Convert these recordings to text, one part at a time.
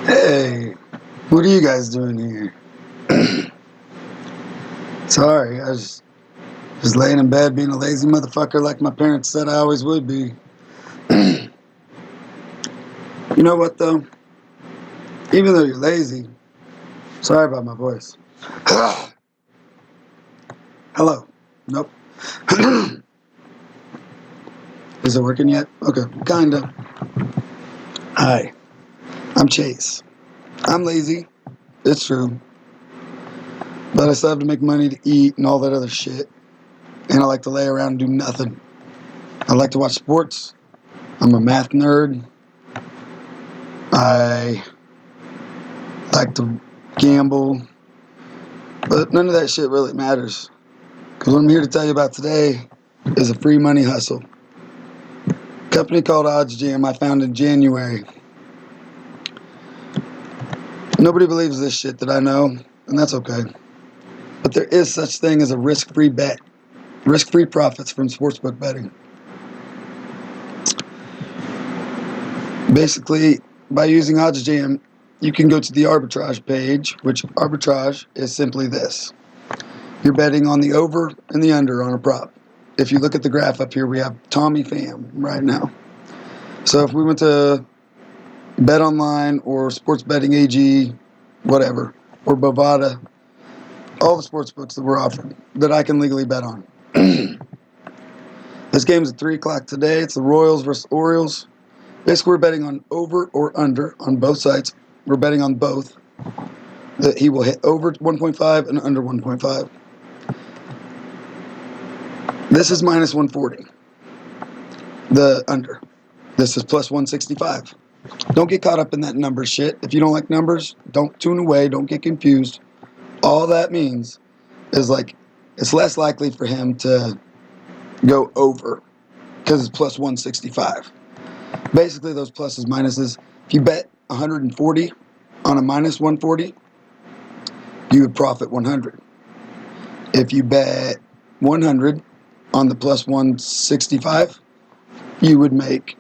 Hey, what are you guys doing here? Sorry, I was just laying in bed being a lazy motherfucker like my parents said I always would be. You know what though? Even though you're lazy, sorry about my voice. Hello. Nope. Is it working yet? Okay, kinda. Hi, I'm Chase. I'm lazy. It's true. But I still have to make money to eat and all that other shit. And I like to lay around and do nothing. I like to watch sports. I'm a math nerd. I like to gamble, but none of that shit really matters. Because what I'm here to tell you about today is a free money hustle. A company called Oddsjam I found in January. Nobody believes this shit that I know, and that's okay. But there is such thing as a risk-free bet, risk-free profits from sportsbook betting. Basically, by using Oddsjam, you can go to the arbitrage page, which arbitrage is simply this. You're betting on the over and the under on a prop. If you look at the graph up here, we have Tommy Pham right now. So if we went to Bet Online or Sports Betting AG, whatever, or Bovada, all the sports books that we're offered that I can legally bet on. This game's at 3 o'clock today. It's the Royals versus Orioles. Basically, we're betting on over or under on both sides. We're betting on both. That he will hit over 1.5 and under 1.5. This is minus 140. The under. This is plus 165. Don't get caught up in that number shit. If you don't like numbers, don't tune away. Don't get confused. All that means is like it's less likely for him to go over because it's plus 165. Basically, those pluses, minuses. If you bet 140 on a minus 140, you would profit 100. If you bet 100 on the plus 165, you would make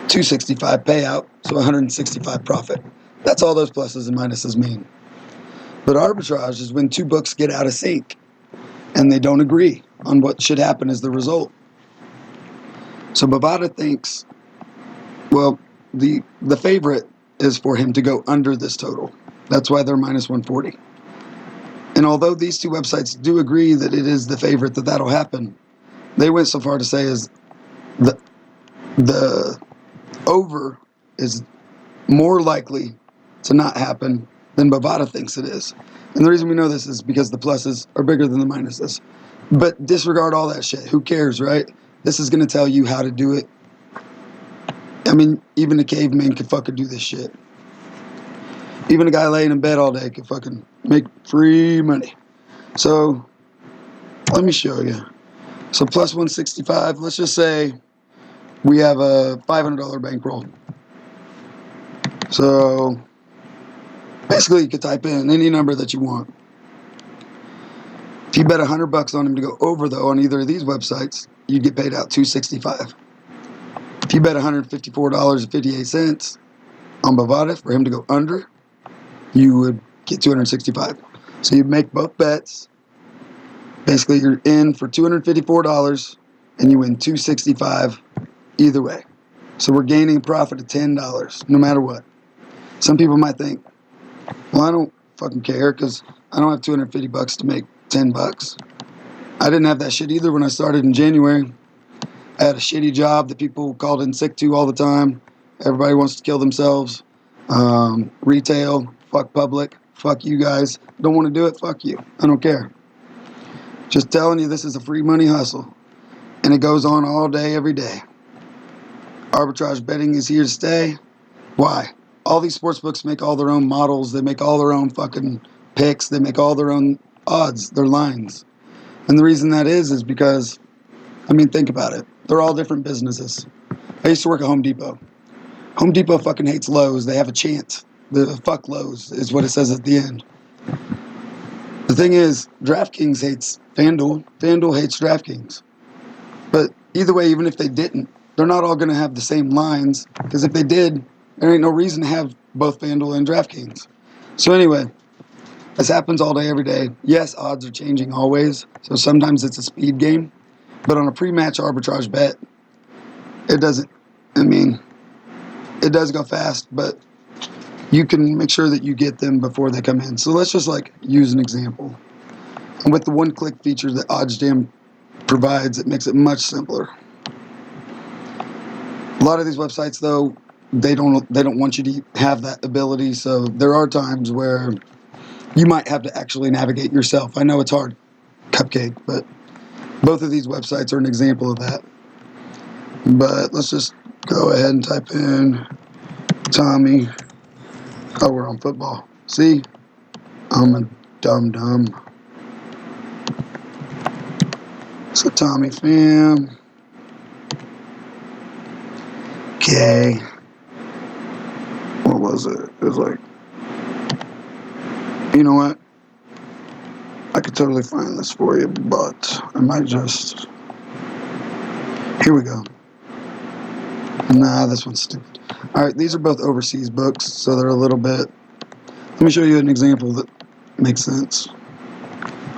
265 payout, so 165 profit. That's all those pluses and minuses mean. But arbitrage is when two books get out of sync and they don't agree on what should happen as the result. So Bovada thinks, well, the favorite is for him to go under this total. That's why they're minus 140. And although these two websites do agree that it is the favorite that that'll happen, they went so far to say is the over is more likely to not happen than Bovada thinks it is. And the reason we know this is because the pluses are bigger than the minuses. But disregard all that shit. Who cares, right? This is going to tell you how to do it. I mean, even a caveman could fucking do this shit. Even a guy laying in bed all day could fucking make free money. So, let me show you. So, plus 165, let's just say we have a $500 bankroll. So, basically, you could type in any number that you want. If you bet $100 on him to go over, though, on either of these websites, you'd get paid out $265. If you bet $154.58 on Bovada for him to go under, you would get $265. So you make both bets. Basically, you're in for $254, and you win $265 either way. So we're gaining a profit of $10, no matter what. Some people might think, well, I don't fucking care because I don't have $250 to make $10. I didn't have that shit either when I started in January. I had a shitty job that people called in sick to all the time. Everybody wants to kill themselves. Retail, fuck public, fuck you guys. Don't want to do it, fuck you. I don't care. Just telling you this is a free money hustle. And it goes on all day, every day. Arbitrage betting is here to stay. Why? All these sports books make all their own models. They make all their own fucking picks. They make all their own odds, their lines. And the reason that is because, I mean, think about it. They're all different businesses. I used to work at Home Depot. Home Depot fucking hates Lowe's. They have a chant. The fuck Lowe's is what it says at the end. The thing is, DraftKings hates FanDuel. FanDuel hates DraftKings. But either way, even if they didn't, they're not all going to have the same lines. Because if they did, there ain't no reason to have both FanDuel and DraftKings. So anyway, this happens all day, every day. Yes, odds are changing always, so sometimes it's a speed game. But on a pre-match arbitrage bet, it doesn't, I mean, it does go fast, but you can make sure that you get them before they come in. So let's just like use an example. And with the one-click feature that Oddsjam provides, it makes it much simpler. A lot of these websites, though, they don't want you to have that ability. So there are times where you might have to actually navigate yourself. I know it's hard, Cupcake, but both of these websites are an example of that. But let's just go ahead and type in Tommy. Oh, we're on football. See? I'm a dumb. So Tommy Fam. Okay. What was it? It was like, you know what? I could totally find this for you, but I might just... Here we go. Nah, this one's stupid. Alright, these are both overseas books, so they're a little bit... Let me show you an example that makes sense.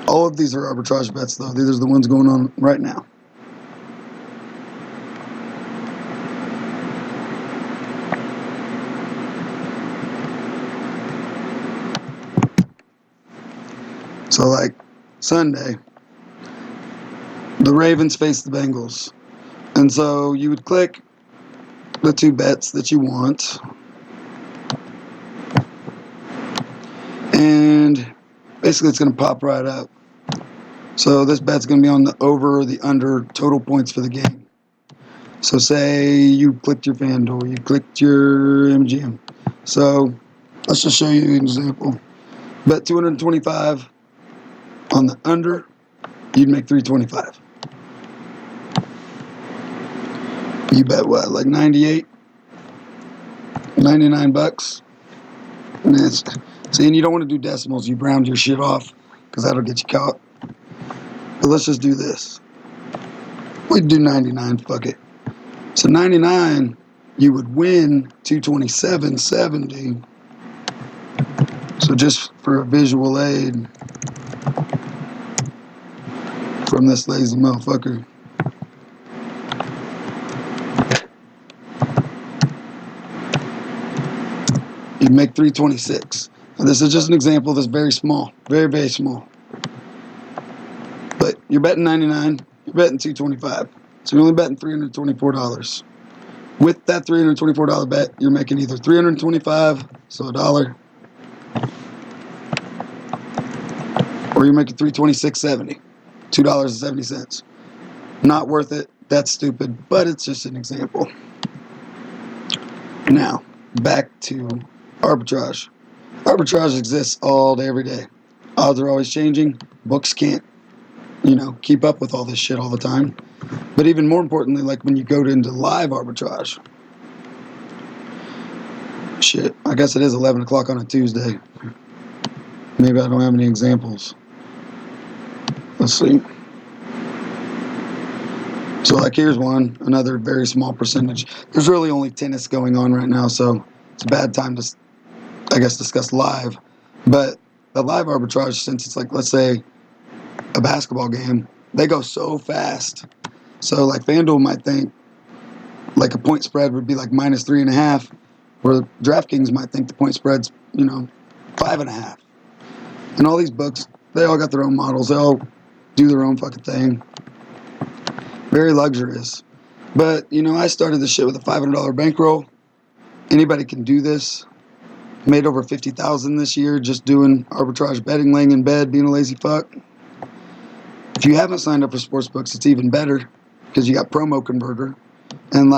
All of these are arbitrage bets, though. These are the ones going on right now. So, like, Sunday, the Ravens face the Bengals. And so you would click the two bets that you want. And basically it's going to pop right up. So this bet's going to be on the over or the under total points for the game. So say you clicked your FanDuel, you clicked your MGM. So let's just show you an example. Bet 225 on the under, you'd make 325. You bet what, like 98? 99 bucks? And it's, see, and you don't want to do decimals, you round your shit off, because that'll get you caught. But let's just do this. We'd do 99, fuck it. So 99, you would win 227.70. So just for a visual aid from this lazy motherfucker. You'd make 326. Now this is just an example that's very small. Very, very small. But you're betting 99, you're betting 225. So you're only betting $324. With that $324 bet, you're making either $325, so $1, or you're making $326.70, $2.70. Not worth it. That's stupid, but it's just an example. Now, back to arbitrage. Arbitrage exists all day, every day. Odds are always changing. Books can't, keep up with all this shit all the time. But even more importantly, like when you go into live arbitrage. Shit, I guess it is 11 o'clock on a Tuesday. Maybe I don't have any examples. Let's see. So like here's one, another very small percentage. There's really only tennis going on right now, so it's a bad time to, I guess, discuss live. But the live arbitrage, since it's like, let's say, a basketball game, they go so fast. So like FanDuel might think like a point spread would be like -3.5, where DraftKings might think the point spread's, 5.5. And all these books, they all got their own models. They all do their own fucking thing. Very luxurious. But, I started this shit with a $500 bankroll. Anybody can do this. Made over $50,000 this year just doing arbitrage betting, laying in bed, being a lazy fuck. If you haven't signed up for sportsbooks, it's even better because you got Promo Converter. And,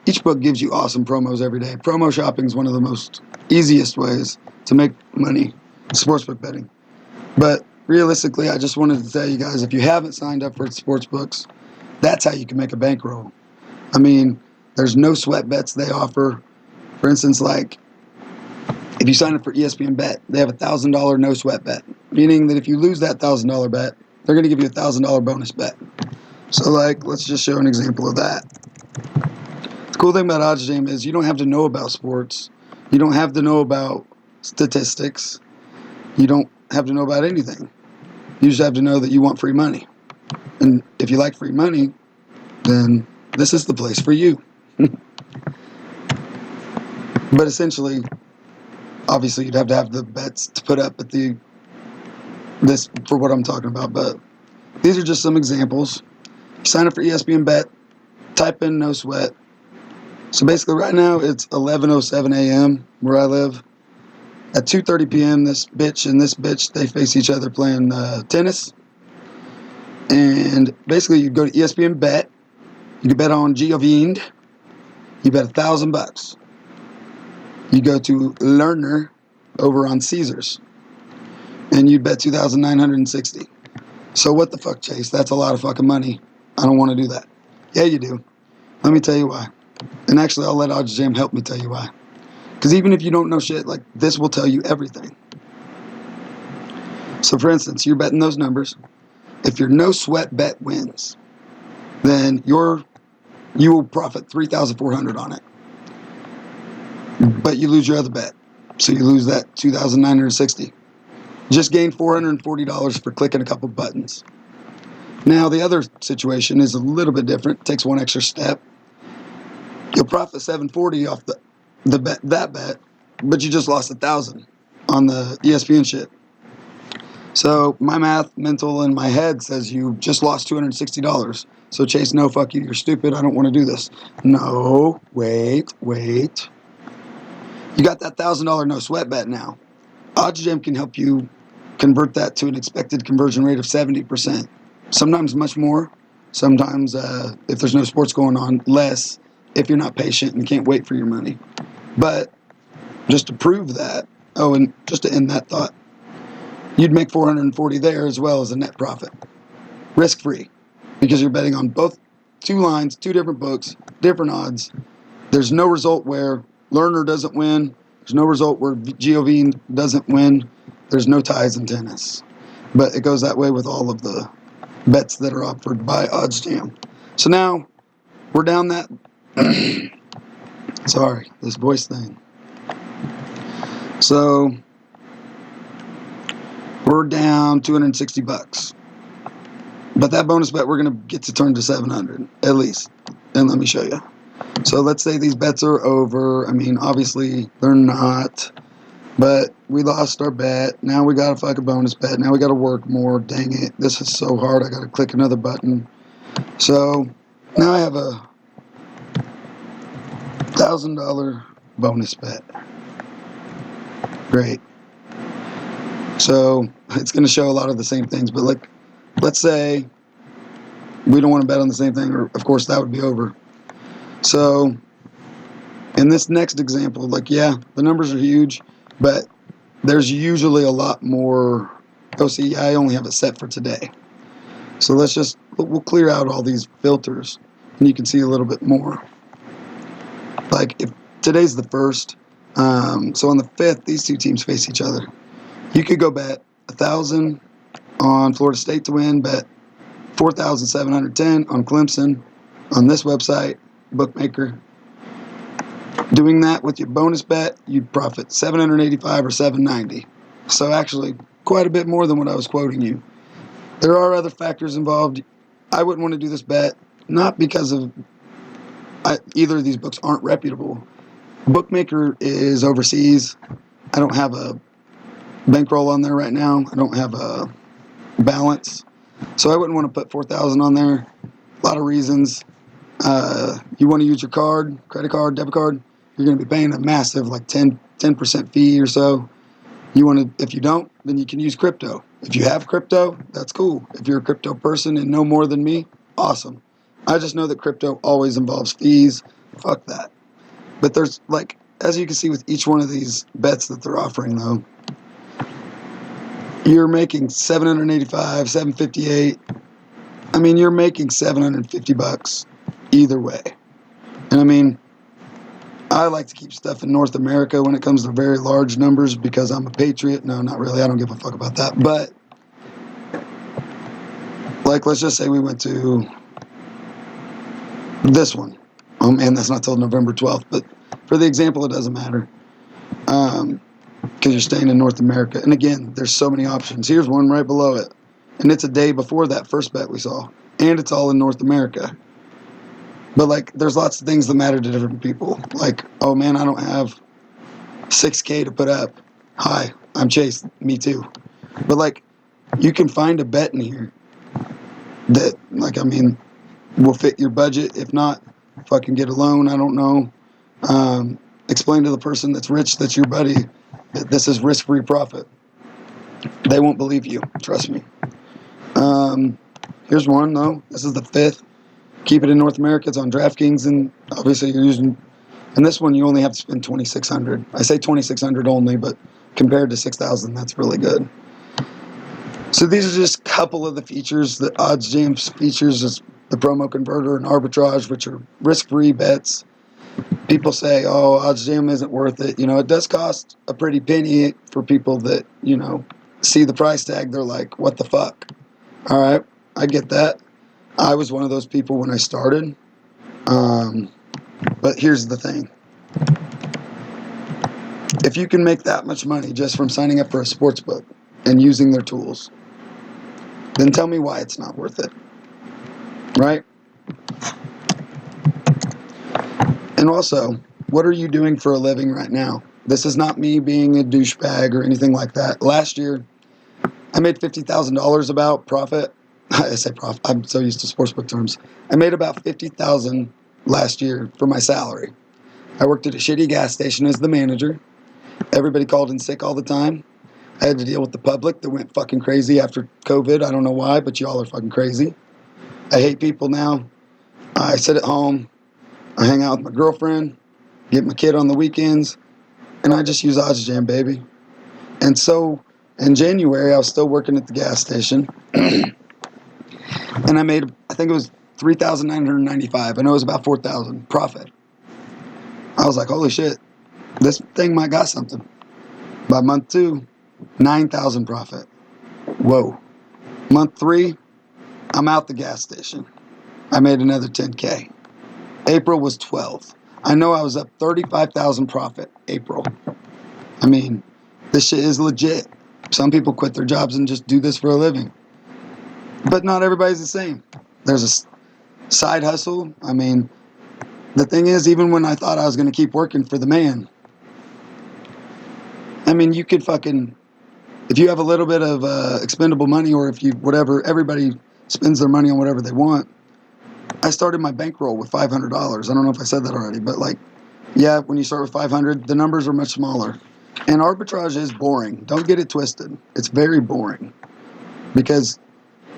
each book gives you awesome promos every day. Promo shopping is one of the most easiest ways to make money, sportsbook betting. But realistically, I just wanted to tell you guys, if you haven't signed up for sportsbooks, that's how you can make a bankroll. I mean, there's no sweat bets they offer. For instance, if you sign up for ESPN Bet, they have a $1,000 no sweat bet, meaning that if you lose that $1,000 bet, they're going to give you a $1,000 bonus bet. So, let's just show an example of that. Cool thing about Oddsjam is you don't have to know about sports. You don't have to know about statistics. You don't have to know about anything. You just have to know that you want free money. And if you like free money, then this is the place for you. But essentially, obviously, you'd have to have the bets to put up at this for what I'm talking about. But these are just some examples. Sign up for ESPN Bet. Type in no sweat. So basically, right now it's 11:07 a.m. where I live. At 2:30 p.m., this bitch and this bitch, they face each other playing tennis. And basically, you go to ESPN Bet. You can bet on Giovine. You bet $1,000. You go to Lerner over on Caesars, and you bet 2,960. So what the fuck, Chase? That's a lot of fucking money. I don't want to do that. Yeah, you do. Let me tell you why. And actually, I'll let Oddsjam help me tell you why. Because even if you don't know shit, like, this will tell you everything. So, for instance, you're betting those numbers. If your no sweat bet wins, then you will profit $3,400 on it. But you lose your other bet. So you lose that $2,960. Just gain $440 for clicking a couple buttons. Now, the other situation is a little bit different. It takes one extra step. You'll profit $740 off that bet, but you just lost $1,000 on the ESPN shit. So my math, mental, in my head says you just lost $260. So Chase, no, fuck you. You're stupid. I don't want to do this. No, wait. You got that $1,000 no sweat bet now. Oddsjam can help you convert that to an expected conversion rate of 70%. Sometimes much more. Sometimes, if there's no sports going on, less if you're not patient and can't wait for your money. But just to prove that, and just to end that thought, you'd make $440 there as well as a net profit. Risk-free. Because you're betting on both two lines, two different books, different odds. There's no result where Lerner doesn't win. There's no result where Giovine doesn't win. There's no ties in tennis. But it goes that way with all of the bets that are offered by Oddsjam. So now we're down that. Sorry, this voice thing. So we're down $260. But that bonus bet we're going to get to turn to $700 at least. And let me show you. So let's say these bets are over. I mean, obviously they're not. But we lost our bet. Now we got to fuck a bonus bet. Now we got to work more. Dang it. This is so hard. I got to click another button. So now I have a $1,000 bonus bet. Great. So it's going to show a lot of the same things. But like, let's say we don't want to bet on the same thing. Or of course, that would be over. So in this next example, like, yeah, the numbers are huge. But there's usually a lot more. Oh, see, I only have it set for today. So we'll clear out all these filters and you can see a little bit more. Like if today's the 1st, so on the 5th, these two teams face each other. You could go bet 1,000 on Florida State to win, bet 4,710 on Clemson on this website, bookmaker. Doing that with your bonus bet, you'd profit $785 or $790. So actually, quite a bit more than what I was quoting you. There are other factors involved. I wouldn't want to do this bet, not because of either of these books aren't reputable. Bookmaker is overseas. I don't have a bankroll on there right now. I don't have a balance. So I wouldn't want to put $4,000 on there. A lot of reasons. You want to use your card, credit card, debit card, you're going to be paying a massive like 10% fee or so. If you don't, then you can use crypto. If you have crypto, that's cool. If you're a crypto person and know more than me, awesome. I just know that crypto always involves fees. Fuck that. But there's like, as you can see with each one of these bets that they're offering though, you're making $785, $758. I mean, you're making $750 either way. And I mean, I like to keep stuff in North America when it comes to very large numbers because I'm a patriot. No, not really. I don't give a fuck about that. But, like, let's just say we went to this one. Oh man, that's not till November 12th, but for the example, it doesn't matter. Because you're staying in North America. And again, there's so many options. Here's one right below it. And it's a day before that first bet we saw. And it's all in North America. But like, there's lots of things that matter to different people. Like, oh man, I don't have $6K to put up. Hi, I'm Chase. Me too. But like, you can find a bet in here that, like, I mean, will fit your budget. If not, fucking get a loan. I don't know. Explain to the person that's rich, that's your buddy, that this is risk-free profit. They won't believe you. Trust me. Here's one, though. This is the 5th. Keep it in North America. It's on DraftKings, and obviously you're using... And this one, you only have to spend $2,600. I say $2,600 only, but compared to $6,000, that's really good. So these are just a couple of the features that Oddsjam features, is the promo converter and arbitrage, which are risk-free bets. People say, oh, Oddsjam isn't worth it. You know, it does cost a pretty penny for people that, you know, see the price tag. They're like, what the fuck? All right, I get that. I was one of those people when I started. But here's the thing. If you can make that much money just from signing up for a sports book and using their tools, then tell me why it's not worth it. Right? And also, what are you doing for a living right now? This is not me being a douchebag or anything like that. Last year, I made $50,000 about profit. I say profit. I'm so used to sportsbook terms. I made about $50,000 last year for my salary. I worked at a shitty gas station as the manager. Everybody called in sick all the time. I had to deal with the public that went fucking crazy after COVID. I don't know why, but y'all are fucking crazy. I hate people now. I sit at home. I hang out with my girlfriend, get my kid on the weekends, and I just use Oddsjam, baby. And so in January, I was still working at the gas station, and I made, I think it was $3,995. I know it was about $4,000 profit. I was like, holy shit, this thing might got something. By month 2, $9,000 profit. Whoa. Month 3, I'm out the gas station. I made another $10K. April was 12. I know I was up $35,000 profit April. I mean, this shit is legit. Some people quit their jobs and just do this for a living. But not everybody's the same. There's a side hustle. I mean, the thing is, even when I thought I was going to keep working for the man, I mean, you could fucking, if you have a little bit of expendable money, or if you, whatever, everybody spends their money on whatever they want. I started my bankroll with $500. I don't know if I said that already, but like, yeah, when you start with 500, the numbers are much smaller. And arbitrage is boring. Don't get it twisted. It's very boring. Because,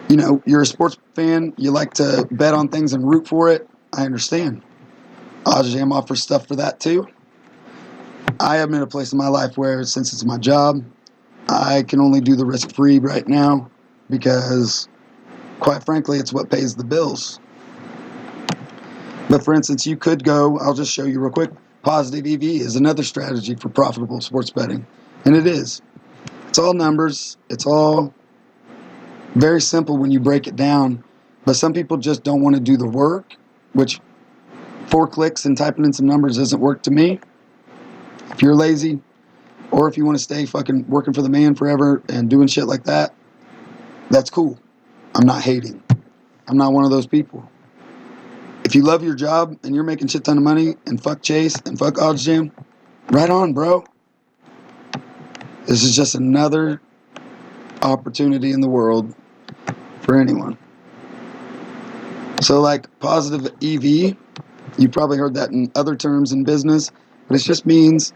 you know, you're a sports fan, you like to bet on things and root for it. I understand. Oddsjam offers stuff for that too. I am in a place in my life where, since it's my job, I can only do the risk-free right now because, quite frankly, it's what pays the bills. But for instance, you could go, I'll just show you real quick, positive EV is another strategy for profitable sports betting. And it is. It's all numbers. It's all very simple when you break it down. But some people just don't want to do the work, which 4 clicks and typing in some numbers doesn't work to me. If you're lazy, or if you want to stay fucking working for the man forever and doing shit like that, that's cool. I'm not hating. I'm not one of those people. If you love your job and you're making shit ton of money and fuck Chase and fuck Oddsjam, right on, bro. This is just another opportunity in the world for anyone. So like positive EV, you've probably heard that in other terms in business, but it just means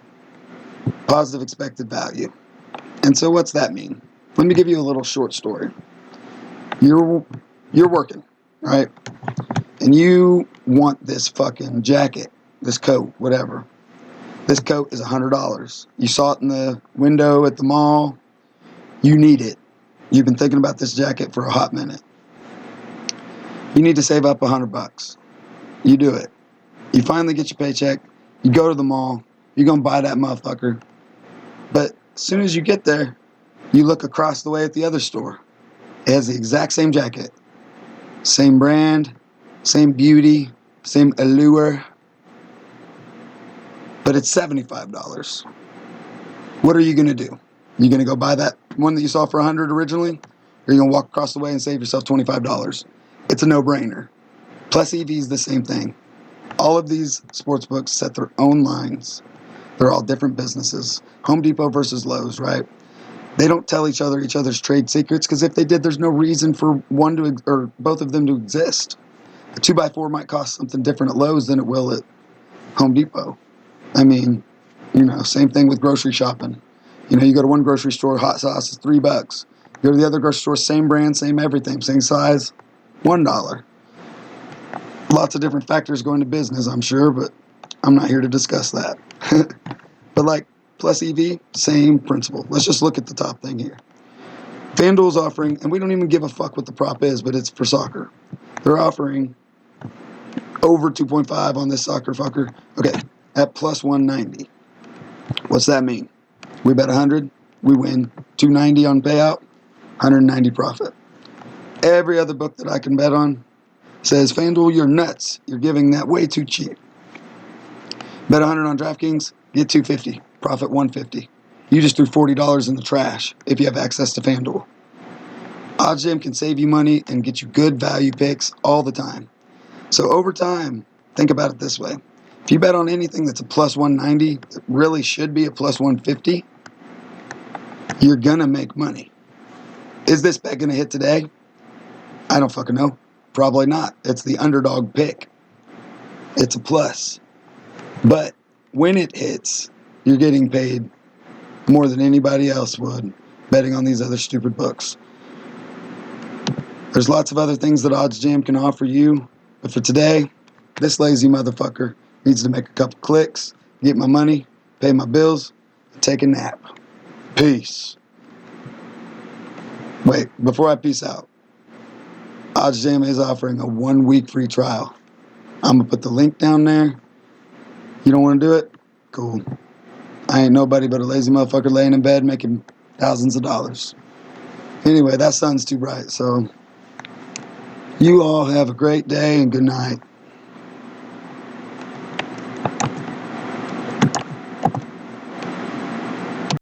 positive expected value. And so what's that mean? Let me give you a little short story. You're working, right? And you want this fucking jacket, this coat, whatever. This coat is $100. You saw it in the window at the mall. You need it. You've been thinking about this jacket for a hot minute. You need to save up $100. You do it. You finally get your paycheck. You go to the mall. You're going to buy that motherfucker. But as soon as you get there, you look across the way at the other store. It has the exact same jacket. Same brand. Same beauty, same allure, but it's $75. What are you going to do? You going to go buy that one that you saw for $100 originally? Or are you going to walk across the way and save yourself $25? It's a no-brainer. Plus EV is the same thing. All of these sports books set their own lines. They're all different businesses. Home Depot versus Lowe's, right? They don't tell each other's trade secrets, because if they did, there's no reason for one to, or both of them to exist. A 2x4 might cost something different at Lowe's than it will at Home Depot. I mean, same thing with grocery shopping. You go to one grocery store, hot sauce is $3. You go to the other grocery store, same brand, same everything, same size, $1. Lots of different factors go into business, I'm sure, but I'm not here to discuss that. But like Plus EV, same principle. Let's just look at the top thing here. FanDuel's offering, and we don't even give a fuck what the prop is, but it's for soccer. They're offering over 2.5 on this soccer fucker. Okay, at plus 190. What's that mean? We bet 100, we win 290 on payout, 190 profit. Every other book that I can bet on says, FanDuel, you're nuts. You're giving that way too cheap. Bet 100 on DraftKings, get 250, profit 150. You just threw $40 in the trash if you have access to FanDuel. Oddsjam can save you money and get you good value picks all the time. So over time, think about it this way. If you bet on anything that's a plus 190, that really should be a plus 150, you're going to make money. Is this bet going to hit today? I don't fucking know. Probably not. It's the underdog pick. It's a plus. But when it hits, you're getting paid more than anybody else would betting on these other stupid books. There's lots of other things that Oddsjam can offer you. But for today, this lazy motherfucker needs to make a couple clicks, get my money, pay my bills, and take a nap. Peace. Wait, before I peace out, Oddsjam is offering a 1-week free trial. I'm going to put the link down there. You don't want to do it? Cool. I ain't nobody but a lazy motherfucker laying in bed making thousands of dollars. Anyway, that sun's too bright, so you all have a great day and good night.